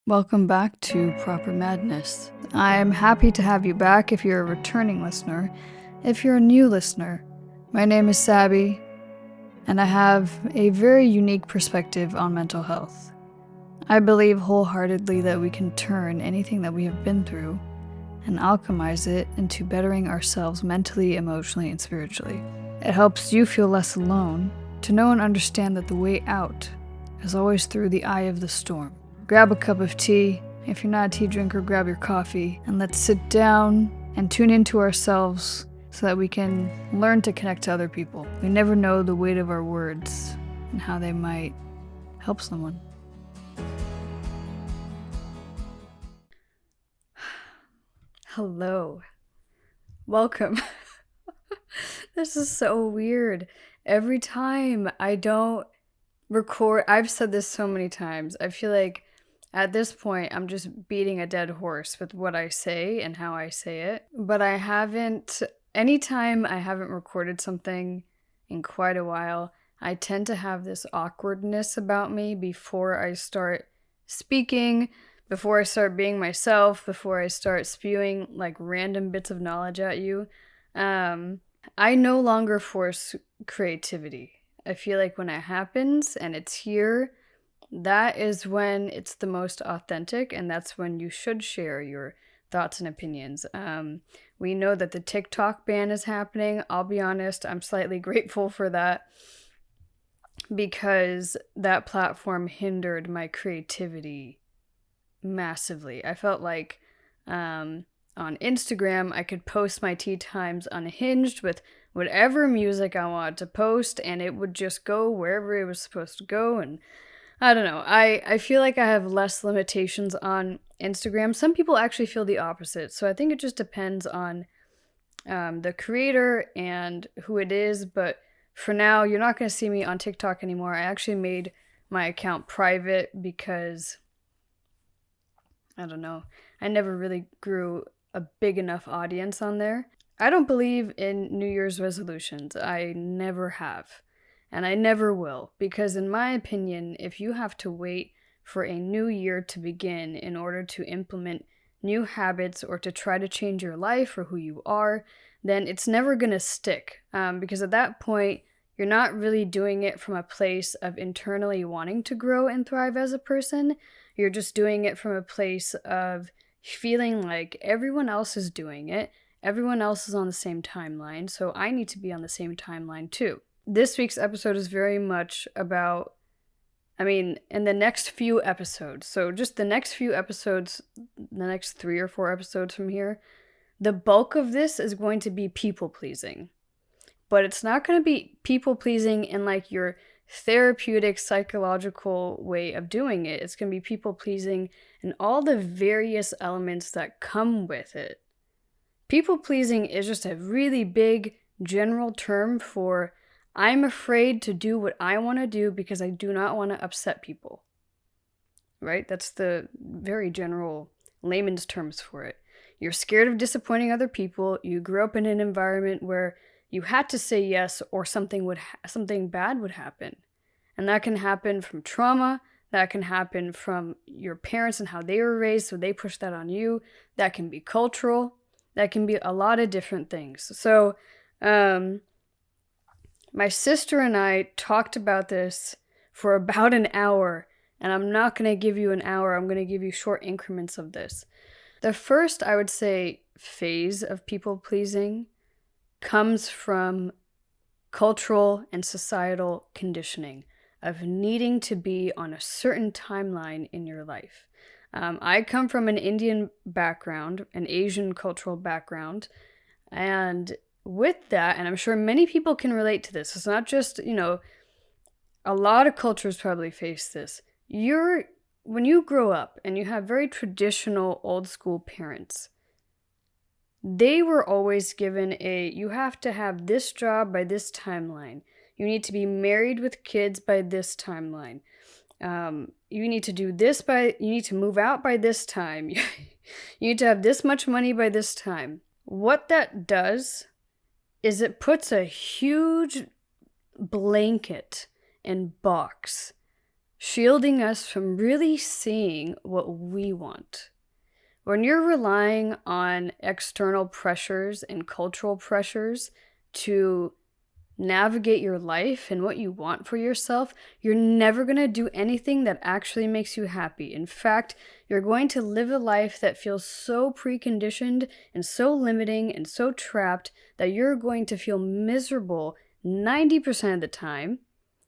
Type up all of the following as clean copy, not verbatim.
Welcome back to Proper Madness. I'm happy to have you back if you're a returning listener. If you're a new listener, my name is Sabby, and I have a very unique perspective on mental health. I believe wholeheartedly that we can turn anything that we have been through and alchemize it into bettering ourselves mentally, emotionally, and spiritually. It helps you feel less alone, to know and understand that the way out is always through the eye of the storm. Grab a cup of tea. If you're not a tea drinker, grab your coffee, and let's sit down and tune into ourselves so that we can learn to connect to other people. We never know the weight of our words and how they might help someone. Hello. Welcome. This is so weird. Every time I don't record, I've said this so many times. I feel like at this point, I'm just beating a dead horse with what I say and how I say it. But anytime I haven't recorded something in quite a while, I tend to have this awkwardness about me before I start speaking, before I start being myself, before I start spewing like random bits of knowledge at you. I no longer force creativity. I feel like when it happens and it's here, that is when it's the most authentic, and that's when you should share your thoughts and opinions. We know that the TikTok ban is happening. I'll be honest, I'm slightly grateful for that because that platform hindered my creativity massively. I felt like on Instagram, I could post my tea times unhinged with whatever music I wanted to post, and it would just go wherever it was supposed to go. And I don't know. I feel like I have less limitations on Instagram. Some people actually feel the opposite. So I think it just depends on the creator and who it is. But for now, you're not going to see me on TikTok anymore. I actually made my account private because, I don't know, I never really grew a big enough audience on there. I don't believe in New Year's resolutions. I never have. And I never will, because in my opinion, if you have to wait for a new year to begin in order to implement new habits or to try to change your life or who you are, then it's never going to stick. Because at that point, you're not really doing it from a place of internally wanting to grow and thrive as a person. You're just doing it from a place of feeling like everyone else is doing it. Everyone else is on the same timeline, so I need to be on the same timeline too. This week's episode is very much about, in the next few episodes, so just the next few episodes, the next 3 or 4 episodes from here, the bulk of this is going to be people-pleasing. But it's not going to be people-pleasing in like your therapeutic, psychological way of doing it. It's going to be people-pleasing in all the various elements that come with it. People-pleasing is just a really big general term for I'm afraid to do what I want to do because I do not want to upset people. Right? That's the very general layman's terms for it. You're scared of disappointing other people. You grew up in an environment where you had to say yes or something bad would happen. And that can happen from trauma. That can happen from your parents and how they were raised, so they push that on you. That can be cultural. That can be a lot of different things. So, my sister and I talked about this for about an hour, and I'm not going to give you an hour. I'm going to give you short increments of this. The first, I would say, phase of people-pleasing comes from cultural and societal conditioning of needing to be on a certain timeline in your life. I come from an Indian background, an Asian cultural background, and with that, and I'm sure many people can relate to this, it's not just, a lot of cultures probably face this. When you grow up and you have very traditional old school parents, they were always given you have to have this job by this timeline. You need to be married with kids by this timeline. You need to do this you need to move out by this time. You need to have this much money by this time. What that does is it puts a huge blanket and box shielding us from really seeing what we want. When you're relying on external pressures and cultural pressures to navigate your life and what you want for yourself, you're never going to do anything that actually makes you happy. In fact, you're going to live a life that feels so preconditioned and so limiting and so trapped that you're going to feel miserable 90% of the time,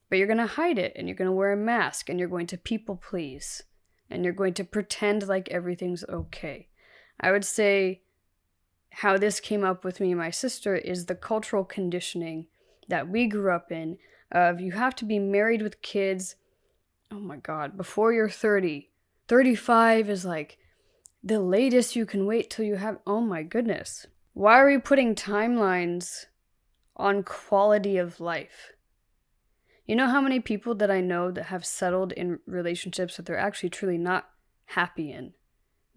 but you're going to hide it and you're going to wear a mask and you're going to people please and you're going to pretend like everything's okay. I would say how this came up with me and my sister is the cultural conditioning that we grew up in of you have to be married with kids, oh my God, before you're 30. 35 is like the latest you can wait till you have, oh my goodness. Why are we putting timelines on quality of life? You know how many people that I know that have settled in relationships that they're actually truly not happy in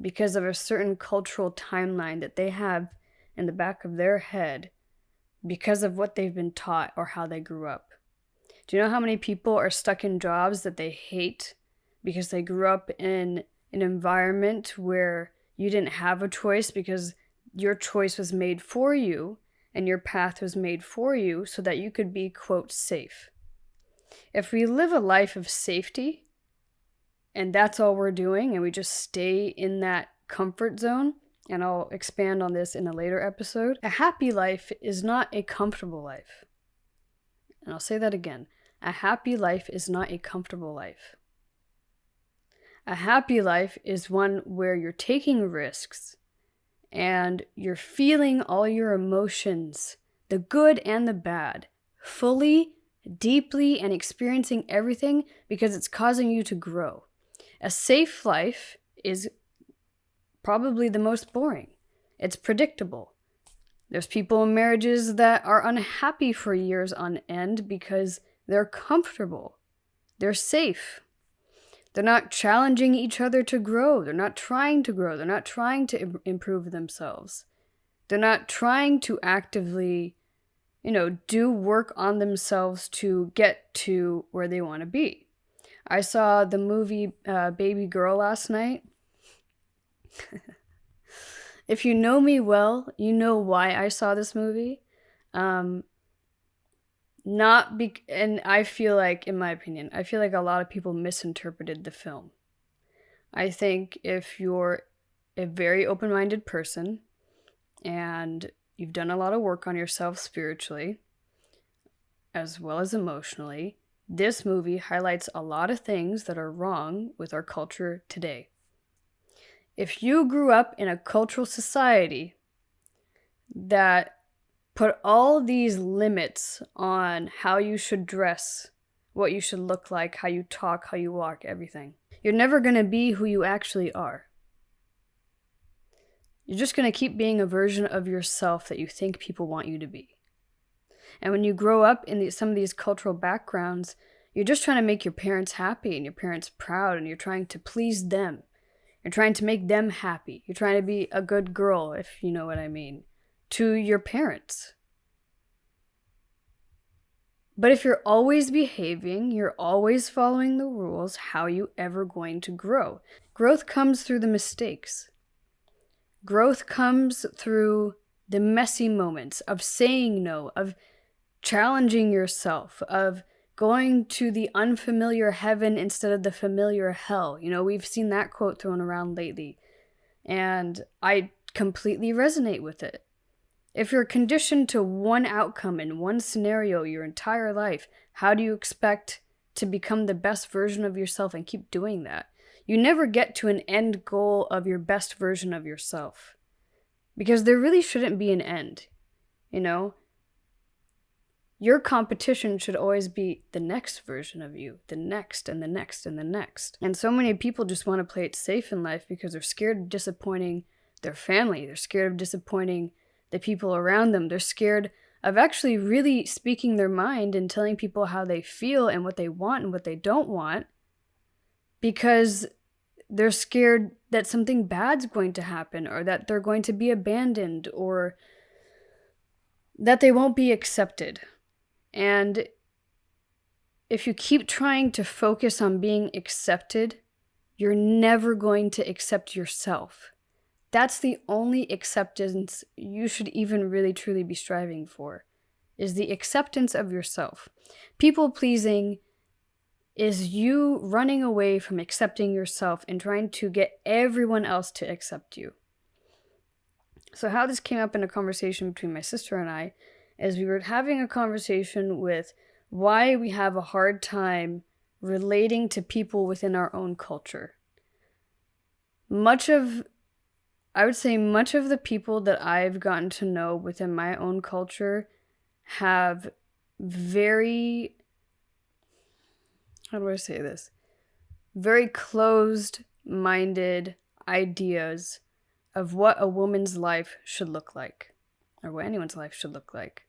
because of a certain cultural timeline that they have in the back of their head because of what they've been taught or how they grew up. Do you know how many people are stuck in jobs that they hate because they grew up in an environment where you didn't have a choice because your choice was made for you and your path was made for you so that you could be, quote, safe? If we live a life of safety and that's all we're doing and we just stay in that comfort zone, and I'll expand on this in a later episode, a happy life is not a comfortable life. And I'll say that again. A happy life is not a comfortable life. A happy life is one where you're taking risks and you're feeling all your emotions, the good and the bad, fully, deeply, and experiencing everything because it's causing you to grow. A safe life is probably the most boring. It's predictable. There's people in marriages that are unhappy for years on end because they're comfortable. They're safe. They're not challenging each other to grow. They're not trying to grow. They're not trying to improve themselves. They're not trying to actively, do work on themselves to get to where they want to be. I saw the movie Baby Girl last night. If you know me well, you know why I saw this movie. And I feel like, in my opinion, I feel like a lot of people misinterpreted the film. I think if you're a very open-minded person and you've done a lot of work on yourself spiritually, as well as emotionally, this movie highlights a lot of things that are wrong with our culture today. If you grew up in a cultural society that put all these limits on how you should dress, what you should look like, how you talk, how you walk, everything, you're never going to be who you actually are. You're just going to keep being a version of yourself that you think people want you to be. And when you grow up in some of these cultural backgrounds, you're just trying to make your parents happy and your parents proud, and you're trying to please them. You're trying to make them happy. You're trying to be a good girl, if you know what I mean, to your parents. But if you're always behaving, you're always following the rules, how are you ever going to grow? Growth comes through the mistakes. Growth comes through the messy moments of saying no, of challenging yourself, of going to the unfamiliar heaven instead of the familiar hell. We've seen that quote thrown around lately, and I completely resonate with it. If you're conditioned to one outcome in one scenario your entire life, how do you expect to become the best version of yourself and keep doing that? You never get to an end goal of your best version of yourself, because there really shouldn't be an end, Your competition should always be the next version of you, the next and the next and the next. And so many people just want to play it safe in life because they're scared of disappointing their family. They're scared of disappointing the people around them. They're scared of actually really speaking their mind and telling people how they feel and what they want and what they don't want, because they're scared that something bad's going to happen, or that they're going to be abandoned, or that they won't be accepted. And if you keep trying to focus on being accepted, you're never going to accept yourself. That's the only acceptance you should even really truly be striving for, is the acceptance of yourself. People pleasing is you running away from accepting yourself and trying to get everyone else to accept you. So how this came up in a conversation between my sister and I is we were having a conversation with why we have a hard time relating to people within our own culture. I would say much of the people that I've gotten to know within my own culture have very, how do I say this? Very closed-minded ideas of what a woman's life should look like, or what anyone's life should look like.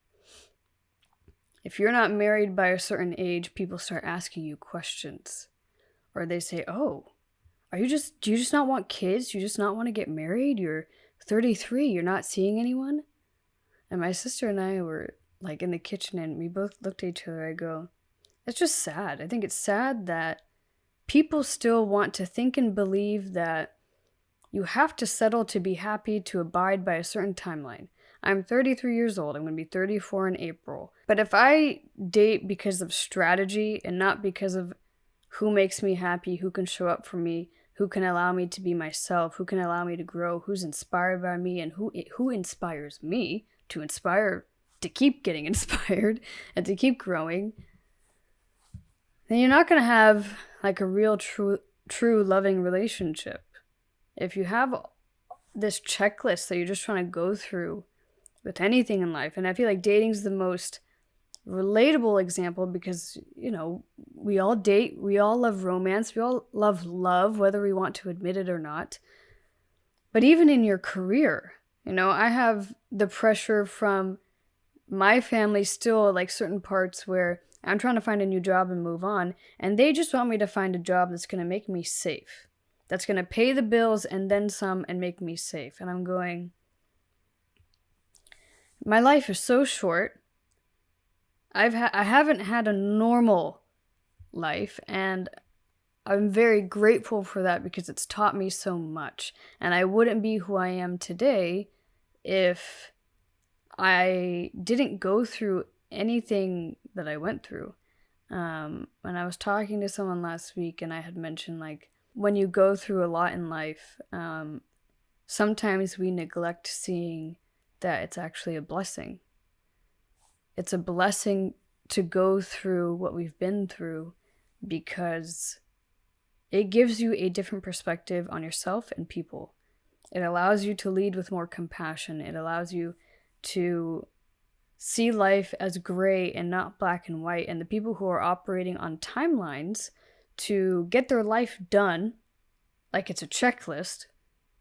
If you're not married by a certain age, people start asking you questions. Or they say, oh, do you just not want kids? Do you just not want to get married? You're 33, you're not seeing anyone? And my sister and I were like in the kitchen and we both looked at each other. I go, it's just sad. I think it's sad that people still want to think and believe that you have to settle to be happy, to abide by a certain timeline. I'm 33 years old. I'm going to be 34 in April. But if I date because of strategy and not because of who makes me happy, who can show up for me, who can allow me to be myself, who can allow me to grow, who's inspired by me, and who inspires me to keep getting inspired and to keep growing, then you're not going to have like a real, true loving relationship. If you have this checklist that you're just trying to go through with anything in life, and I feel like dating is the most relatable example because, we all date, we all love romance, we all love love, whether we want to admit it or not. But even in your career, I have the pressure from my family still, like certain parts where I'm trying to find a new job and move on, and they just want me to find a job that's going to make me safe, that's going to pay the bills and then some and make me safe. And I'm going, my life is so short. I haven't had a normal life, and I'm very grateful for that because it's taught me so much. And I wouldn't be who I am today if I didn't go through anything that I went through. And I was talking to someone last week, and I had mentioned, like, when you go through a lot in life, sometimes we neglect seeing that it's actually a blessing. It's a blessing to go through what we've been through because it gives you a different perspective on yourself and people. It allows you to lead with more compassion. It allows you to see life as gray and not black and white. And the people who are operating on timelines to get their life done, like it's a checklist,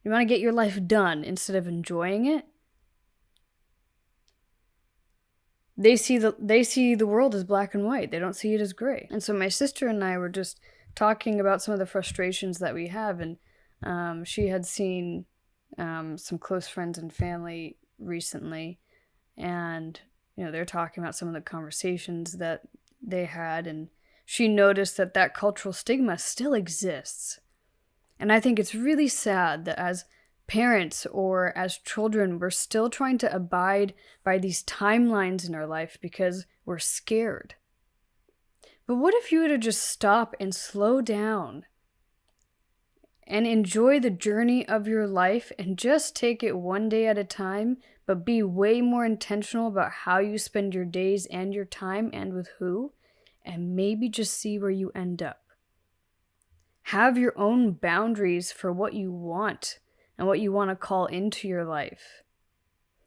you want to get your life done instead of enjoying it. They see the world as black and white. They don't see it as gray. And so my sister and I were just talking about some of the frustrations that we have. And she had seen some close friends and family recently. And, they're talking about some of the conversations that they had. And she noticed that cultural stigma still exists. And I think it's really sad that as parents or as children, we're still trying to abide by these timelines in our life because we're scared. But what if you were to just stop and slow down and enjoy the journey of your life and just take it one day at a time, but be way more intentional about how you spend your days and your time and with who, and maybe just see where you end up. Have your own boundaries for what you want and what you want to call into your life.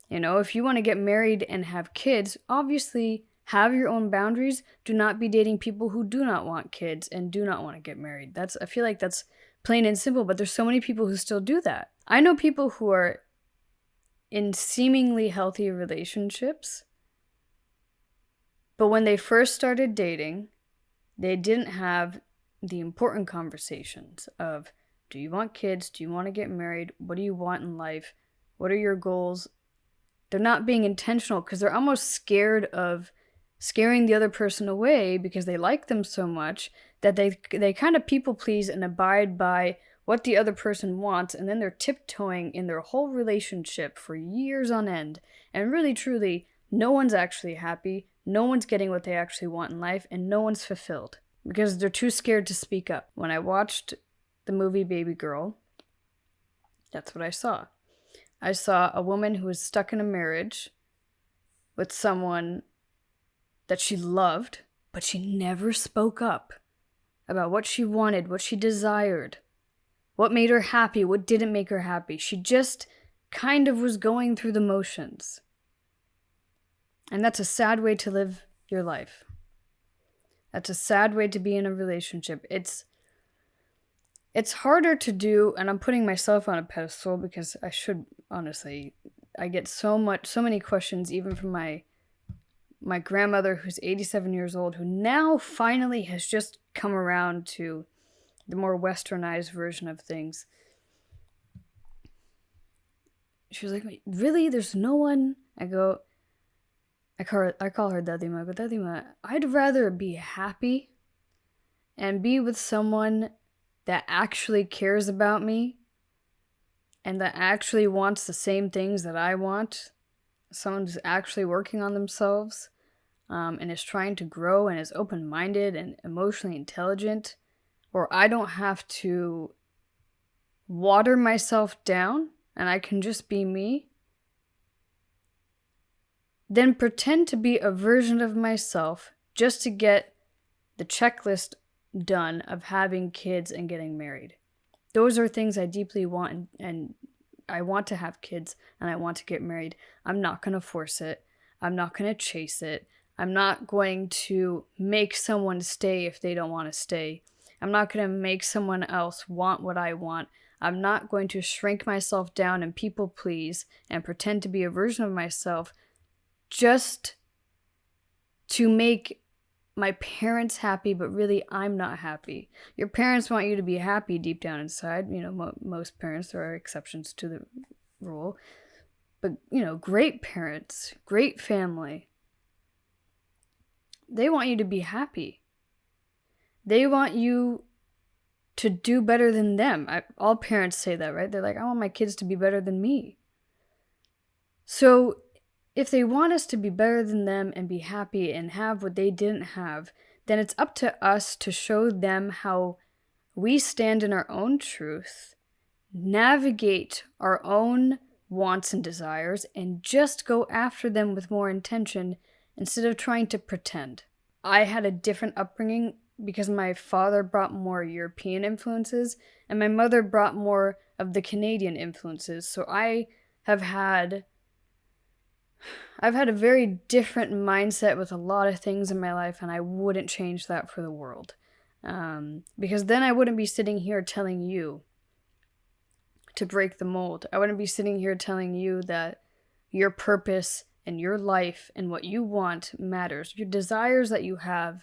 If you want to get married and have kids, obviously have your own boundaries. Do not be dating people who do not want kids and do not want to get married. I feel like that's plain and simple, but there's so many people who still do that. I know people who are in seemingly healthy relationships, but when they first started dating, they didn't have the important conversations of, do you want kids? Do you want to get married? What do you want in life? What are your goals? They're not being intentional because they're almost scared of scaring the other person away because they like them so much that they kind of people please and abide by what the other person wants, and then they're tiptoeing in their whole relationship for years on end. And really, truly, no one's actually happy, no one's getting what they actually want in life, and no one's fulfilled because they're too scared to speak up. When I watched the movie Baby Girl, that's what I saw. I saw a woman who was stuck in a marriage with someone that she loved, but she never spoke up about what she wanted, what she desired, what made her happy, what didn't make her happy. She just kind of was going through the motions. And that's a sad way to live your life. That's a sad way to be in a relationship. It's harder to do, and I'm putting myself on a pedestal because I should, honestly, I get so many questions even from my grandmother who's 87 years old, who now finally has just come around to the more westernized version of things. She was like, really? There's no one? I call her Dadima. I go, Dadima, I'd rather be happy and be with someone that actually cares about me and that actually wants the same things that I want. Someone who's actually working on themselves and is trying to grow and is open-minded and emotionally intelligent, or I don't have to water myself down and I can just be me, then pretend to be a version of myself just to get the checklist done of having kids and getting married. Those are things I deeply want, and I want to have kids and I want to get married. I'm not going to force it. I'm not going to chase it. I'm not going to make someone stay if they don't want to stay. I'm not going to make someone else want what I want. I'm not going to shrink myself down and people please and pretend to be a version of myself just to make my parents happy, but really I'm not happy. Your parents want you to be happy deep down inside. You know, most parents, there are exceptions to the rule. But, great parents, great family, they want you to be happy. They want you to do better than them. All parents say that, right? They're like, I want my kids to be better than me. So if they want us to be better than them and be happy and have what they didn't have, then it's up to us to show them how we stand in our own truth, navigate our own wants and desires, and just go after them with more intention instead of trying to pretend. I had a different upbringing because my father brought more European influences and my mother brought more of the Canadian influences. So I've had a very different mindset with a lot of things in my life, and I wouldn't change that for the world. Because then I wouldn't be sitting here telling you to break the mold. I wouldn't be sitting here telling you that your purpose and your life and what you want matters. Your desires that you have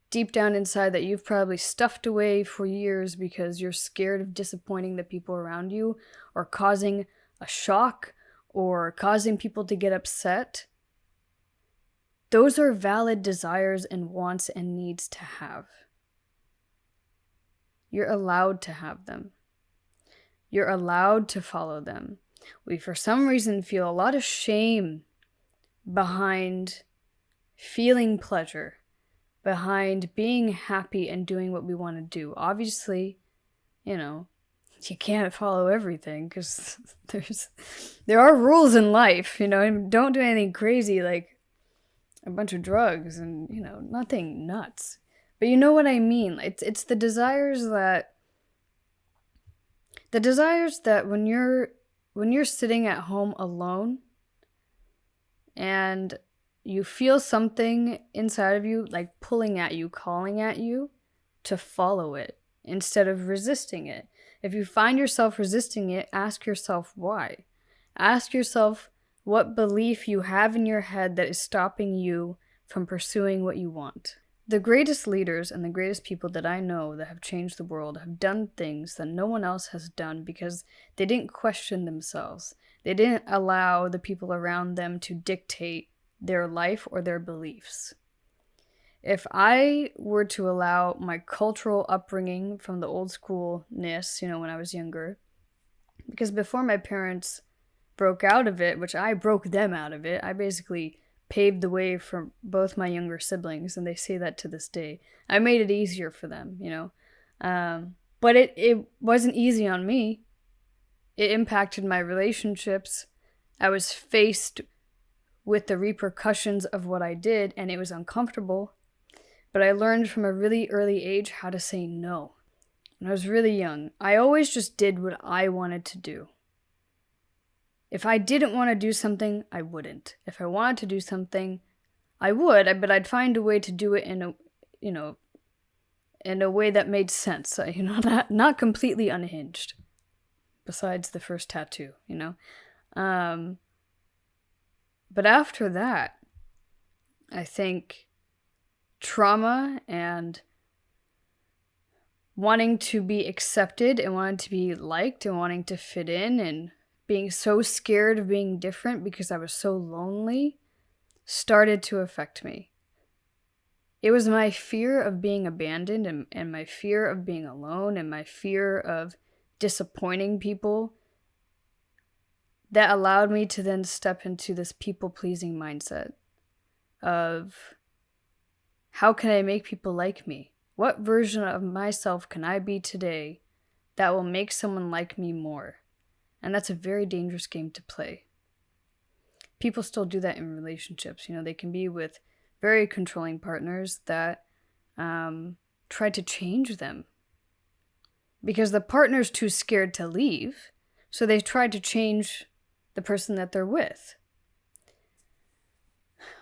deep down inside that you've probably stuffed away for years because you're scared of disappointing the people around you or causing a shock or causing people to get upset. Those are valid desires and wants and needs to have. You're allowed to have them. You're allowed to follow them. We, for some reason, feel a lot of shame behind feeling pleasure, behind being happy and doing what we want to do. Obviously, you can't follow everything because there are rules in life, and don't do anything crazy like a bunch of drugs and, nothing nuts. But you know what I mean? It's the desires that when you're sitting at home alone and you feel something inside of you like pulling at you, calling at you to follow it instead of resisting it. If you find yourself resisting it, ask yourself why. Ask yourself what belief you have in your head that is stopping you from pursuing what you want. The greatest leaders and the greatest people that I know that have changed the world have done things that no one else has done because they didn't question themselves. They didn't allow the people around them to dictate their life or their beliefs. If I were to allow my cultural upbringing from the old schoolness, when I was younger, because before my parents broke out of it, which I broke them out of it, I basically paved the way for both my younger siblings, and they say that to this day. I made it easier for them, but it wasn't easy on me. It impacted my relationships. I was faced with the repercussions of what I did, and it was uncomfortable. But I learned from a really early age how to say no. When I was really young, I always just did what I wanted to do. If I didn't want to do something, I wouldn't. If I wanted to do something, I would, but I'd find a way to do it in a way that made sense, not completely unhinged. Besides the first tattoo, But after that, I think trauma and wanting to be accepted and wanting to be liked and wanting to fit in and being so scared of being different because I was so lonely started to affect me. It was my fear of being abandoned and my fear of being alone and my fear of disappointing people that allowed me to then step into this people-pleasing mindset of how can I make people like me? What version of myself can I be today that will make someone like me more? And that's a very dangerous game to play. People still do that in relationships. They can be with very controlling partners that try to change them. Because the partner's too scared to leave, so they try to change the person that they're with.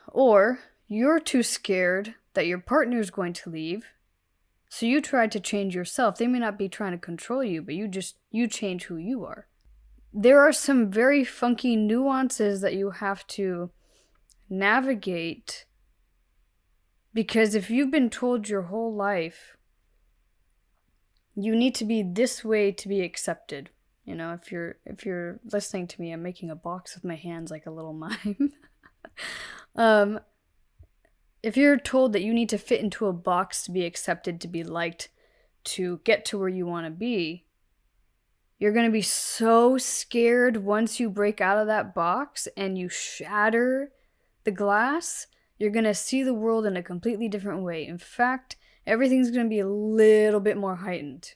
Or you're too scared that your partner's going to leave, so you try to change yourself. They may not be trying to control you, but you change who you are. There are some very funky nuances that you have to navigate, because if you've been told your whole life you need to be this way to be accepted, if you're listening to me, I'm making a box with my hands like a little mime. If you're told that you need to fit into a box to be accepted, to be liked, to get to where you want to be, you're going to be so scared once you break out of that box and you shatter the glass. You're going to see the world in a completely different way. In fact, everything's going to be a little bit more heightened.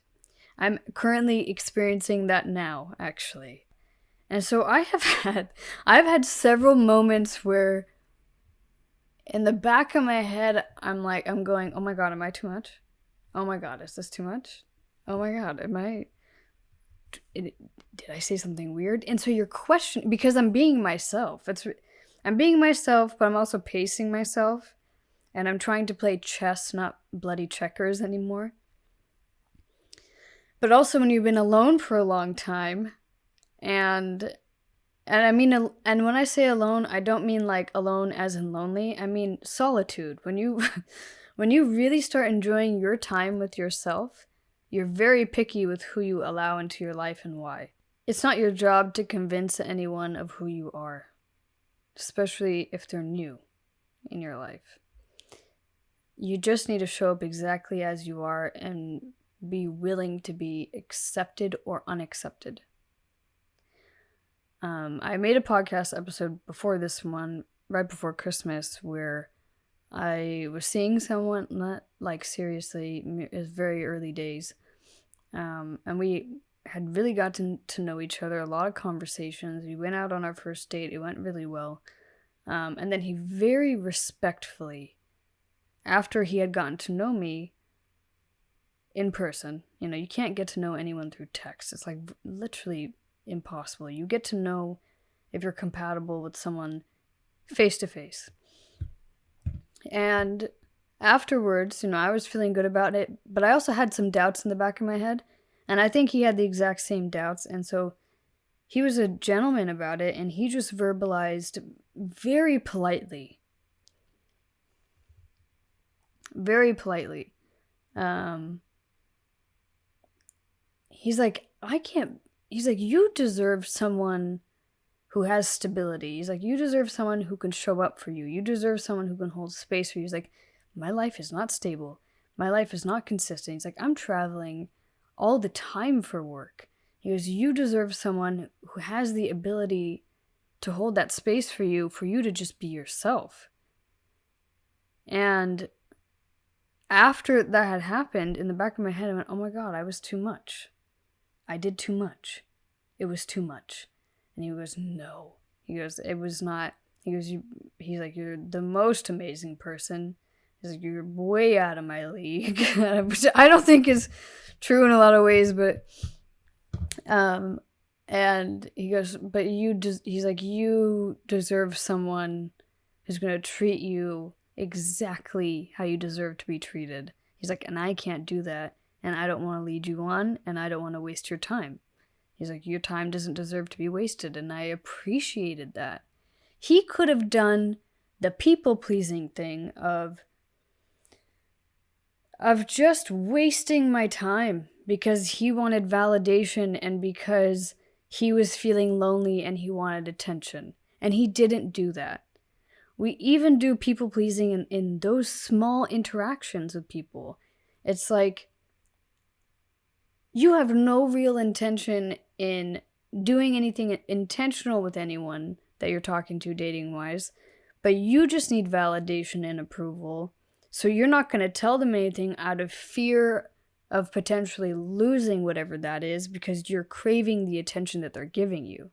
I'm currently experiencing that now, actually. And so I've had several moments where in the back of my head, I'm going, oh my God, am I too much? Oh my God, is this too much? Oh my God, did I say something weird? And so you're questioning, because I'm being myself. I'm being myself, but I'm also pacing myself. And I'm trying to play chess, not bloody checkers anymore. But also when you've been alone for a long time, and when I say alone, I don't mean like alone as in lonely. I mean solitude. When you really start enjoying your time with yourself, you're very picky with who you allow into your life and why. It's not your job to convince anyone of who you are, especially if they're new in your life. You just need to show up exactly as you are and be willing to be accepted or unaccepted. I made a podcast episode before this one, right before Christmas, where I was seeing someone, not like seriously, it was very early days. And we had really gotten to know each other, a lot of conversations. We went out on our first date. It went really well. And then he very respectfully, after he had gotten to know me in person, you can't get to know anyone through text. It's like literally impossible. You get to know if you're compatible with someone face to face. And afterwards, I was feeling good about it, but I also had some doubts in the back of my head. And I think he had the exact same doubts. And so he was a gentleman about it, and he just verbalized very politely. Very politely. He's like, you deserve someone who has stability. He's like, you deserve someone who can show up for you. You deserve someone who can hold space for you. He's like, my life is not stable. My life is not consistent. He's like, I'm traveling all the time for work. He goes, you deserve someone who has the ability to hold that space for you to just be yourself. And after that had happened, in the back of my head, I went, oh my God, I was too much. I did too much. It was too much. And he goes, no. He goes, it was not. He goes, he's like, you're the most amazing person. He's like, you're way out of my league. Which I don't think is true in a lot of ways, but and he goes, but he's like, you deserve someone who's going to treat you exactly how you deserve to be treated. He's like, and I can't do that, and I don't want to lead you on, and I don't want to waste your time. He's like, your time doesn't deserve to be wasted, and I appreciated that. He could have done the people-pleasing thing of just wasting my time because he wanted validation and because he was feeling lonely and he wanted attention. And he didn't do that. We even do people-pleasing in those small interactions with people. It's like, you have no real intention in doing anything intentional with anyone that you're talking to dating-wise, but you just need validation and approval. So you're not going to tell them anything out of fear of potentially losing whatever that is because you're craving the attention that they're giving you.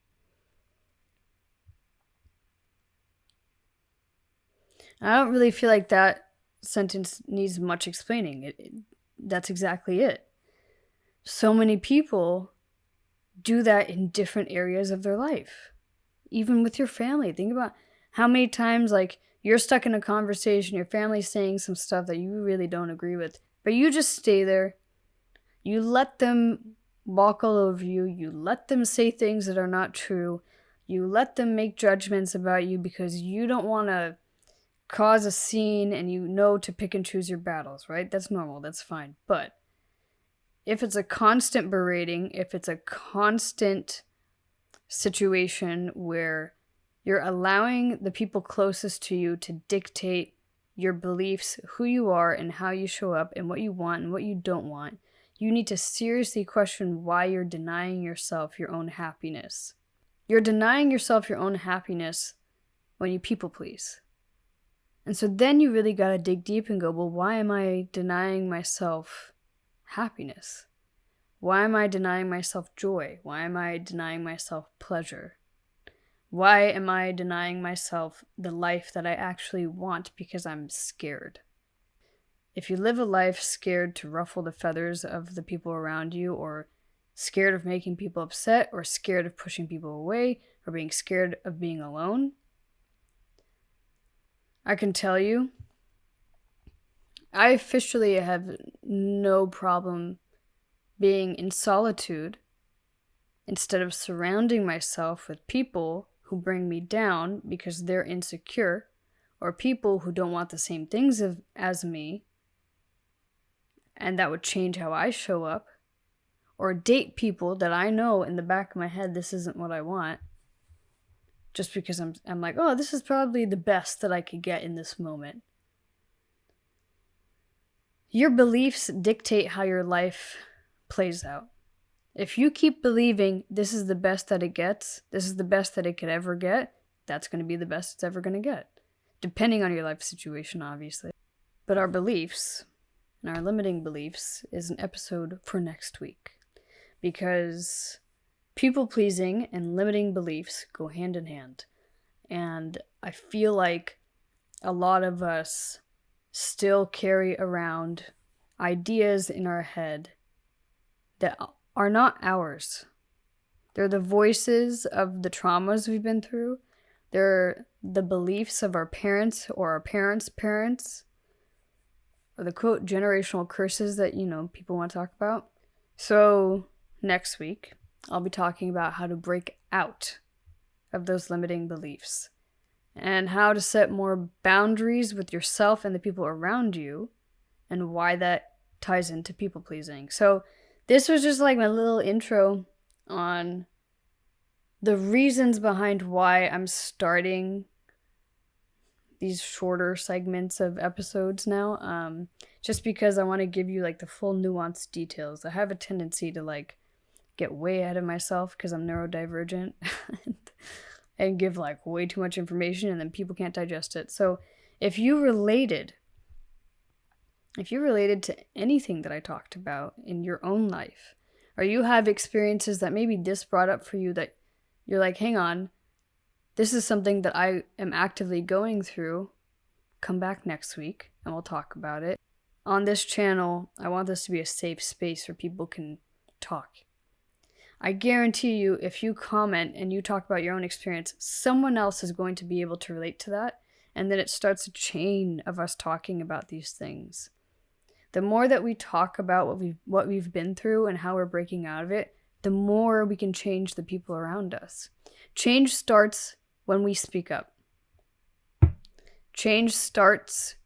I don't really feel like that sentence needs much explaining. That's exactly it. So many people do that in different areas of their life. Even with your family. Think about how many times, like, you're stuck in a conversation, your family's saying some stuff that you really don't agree with, but you just stay there. You let them walk all over you. You let them say things that are not true. You let them make judgments about you because you don't want to cause a scene and you know to pick and choose your battles, right? That's normal. That's fine. But if it's a constant berating, if it's a constant situation where you're allowing the people closest to you to dictate your beliefs, who you are, and how you show up, and what you want and what you don't want, you need to seriously question why you're denying yourself your own happiness. You're denying yourself your own happiness when you people please. And so then you really got to dig deep and go, well, why am I denying myself happiness? Why am I denying myself joy? Why am I denying myself pleasure? Why am I denying myself the life that I actually want because I'm scared? If you live a life scared to ruffle the feathers of the people around you, or scared of making people upset, or scared of pushing people away, or being scared of being alone, I can tell you, I officially have no problem being in solitude instead of surrounding myself with people who bring me down because they're insecure, or people who don't want the same things as me, and that would change how I show up, or date people that I know in the back of my head this isn't what I want, just because I'm like, oh, this is probably the best that I could get in this moment. Your beliefs dictate how your life plays out. If you keep believing this is the best that it gets, this is the best that it could ever get, that's going to be the best it's ever going to get. Depending on your life situation, obviously. But our beliefs, and our limiting beliefs, is an episode for next week. Because people-pleasing and limiting beliefs go hand in hand. And I feel like a lot of us still carry around ideas in our head that are not ours. They're the voices of the traumas we've been through. They're the beliefs of our parents or our parents' parents. Or the quote generational curses that, people want to talk about. So next week, I'll be talking about how to break out of those limiting beliefs and how to set more boundaries with yourself and the people around you and why that ties into people pleasing. So this was just like my little intro on the reasons behind why I'm starting these shorter segments of episodes now, just because I want to give you like the full nuanced details. I have a tendency to like get way ahead of myself because I'm neurodivergent and give like way too much information, and then people can't digest it. So if you related to anything that I talked about in your own life, or you have experiences that maybe this brought up for you that you're like, hang on, this is something that I am actively going through, come back next week and we'll talk about it. On this channel, I want this to be a safe space where people can talk. I guarantee you, if you comment and you talk about your own experience, someone else is going to be able to relate to that, and then it starts a chain of us talking about these things. The more that we talk about what we've been through and how we're breaking out of it, the more we can change the people around us. Change starts when we speak up. Change starts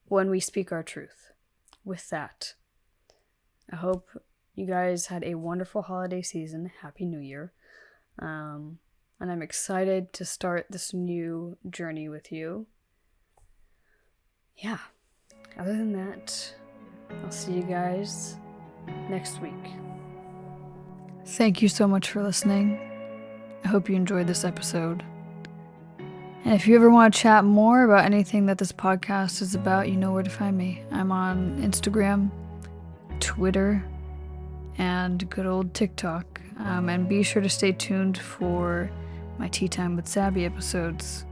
when we speak our truth. With that, I hope you guys had a wonderful holiday season. Happy New Year. And I'm excited to start this new journey with you. Yeah. Other than that, I'll see you guys next week. Thank you so much for listening. I hope you enjoyed this episode. And if you ever want to chat more about anything that this podcast is about, you know where to find me. I'm on Instagram, Twitter, and good old TikTok. And be sure to stay tuned for my Tea Time with Sabby episodes.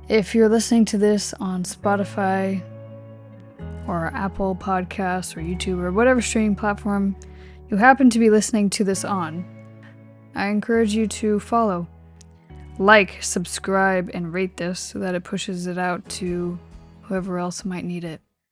If you're listening to this on Spotify or Apple Podcasts or YouTube or whatever streaming platform you happen to be listening to this on, I encourage you to follow, like, subscribe, and rate this so that it pushes it out to whoever else might need it.